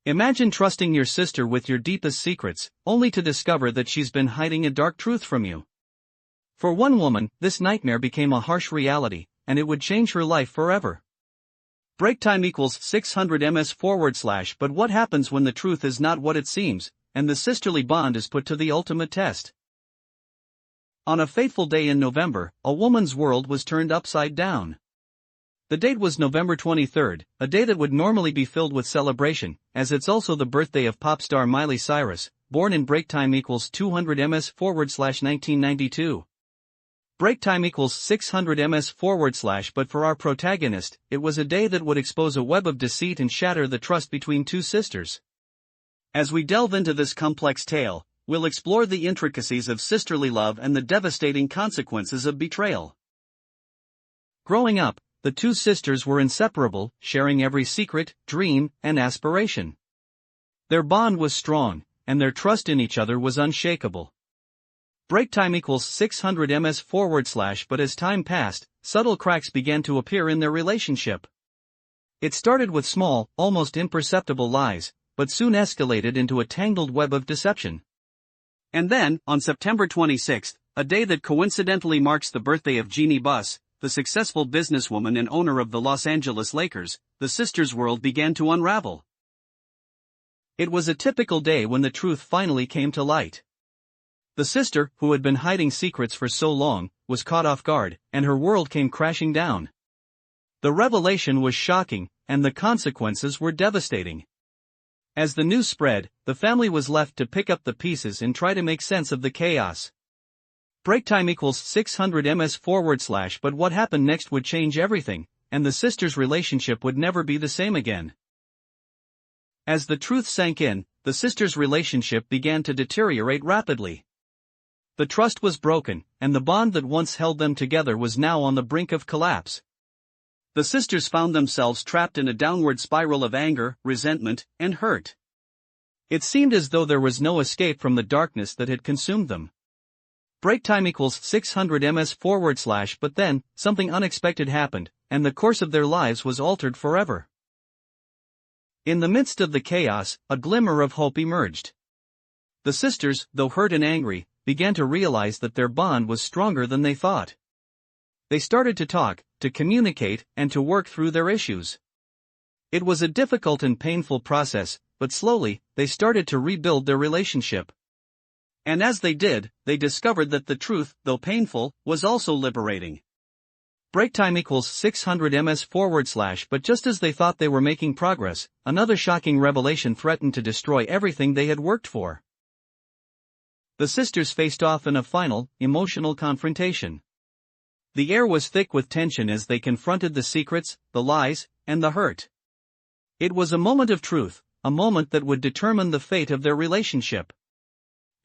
Imagine trusting your sister with your deepest secrets, only to discover that she's been hiding a dark truth from you. For one woman, this nightmare became a harsh reality, and it would change her life forever. Break time equals 600 ms/. But what happens when the truth is not what it seems, and the sisterly bond is put to the ultimate test? On a fateful day in November, a woman's world was turned upside down. The date was November 23rd, a day that would normally be filled with celebration, as it's also the birthday of pop star Miley Cyrus, born in break time equals 200 ms/1992. Break time equals 600 ms/. But for our protagonist, it was a day that would expose a web of deceit and shatter the trust between two sisters. As we delve into this complex tale, we'll explore the intricacies of sisterly love and the devastating consequences of betrayal. Growing up, the two sisters were inseparable, sharing every secret, dream, and aspiration. Their bond was strong, and their trust in each other was unshakable. Break time equals 600 ms/. But as time passed, subtle cracks began to appear in their relationship. It started with small, almost imperceptible lies, but soon escalated into a tangled web of deception. And then, on September 26, a day that coincidentally marks the birthday of Jeannie Buss, the successful businesswoman and owner of the Los Angeles Lakers, the sisters' world began to unravel. It was a typical day when the truth finally came to light. The sister, who had been hiding secrets for so long, was caught off guard, and her world came crashing down. The revelation was shocking, and the consequences were devastating. As the news spread, the family was left to pick up the pieces and try to make sense of the chaos. Break time equals 600 ms/. But what happened next would change everything, and the sisters' relationship would never be the same again. As the truth sank in, the sisters' relationship began to deteriorate rapidly. The trust was broken, and the bond that once held them together was now on the brink of collapse. The sisters found themselves trapped in a downward spiral of anger, resentment, and hurt. It seemed as though there was no escape from the darkness that had consumed them. Break time equals 600 ms/. But then, something unexpected happened, and the course of their lives was altered forever. In the midst of the chaos, a glimmer of hope emerged. The sisters, though hurt and angry, began to realize that their bond was stronger than they thought. They started to talk, to communicate, and to work through their issues. It was a difficult and painful process, but slowly, they started to rebuild their relationship. And as they did, they discovered that the truth, though painful, was also liberating. Break time equals 600 ms/. But just as they thought they were making progress, another shocking revelation threatened to destroy everything they had worked for. The sisters faced off in a final, emotional confrontation. The air was thick with tension as they confronted the secrets, the lies, and the hurt. It was a moment of truth, a moment that would determine the fate of their relationship.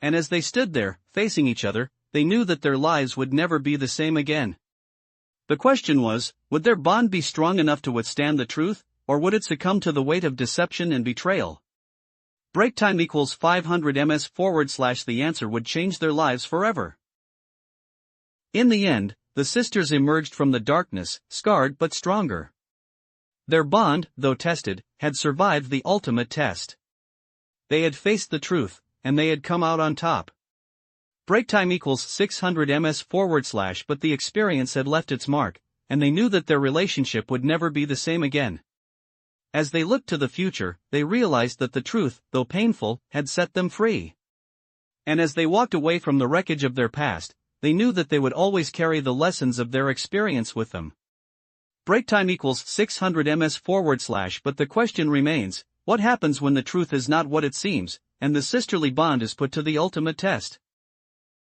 And as they stood there, facing each other, they knew that their lives would never be the same again. The question was, would their bond be strong enough to withstand the truth, or would it succumb to the weight of deception and betrayal? Break time equals 500 ms/. The answer would change their lives forever. In the end, the sisters emerged from the darkness, scarred but stronger. Their bond, though tested, had survived the ultimate test. They had faced the truth, and they had come out on top. Break time equals 600 ms/. But the experience had left its mark, and they knew that their relationship would never be the same again. As they looked to the future, they realized that the truth, though painful, had set them free. And as they walked away from the wreckage of their past, they knew that they would always carry the lessons of their experience with them. Break time equals 600 ms/. But the question remains, what happens when the truth is not what it seems, and the sisterly bond is put to the ultimate test?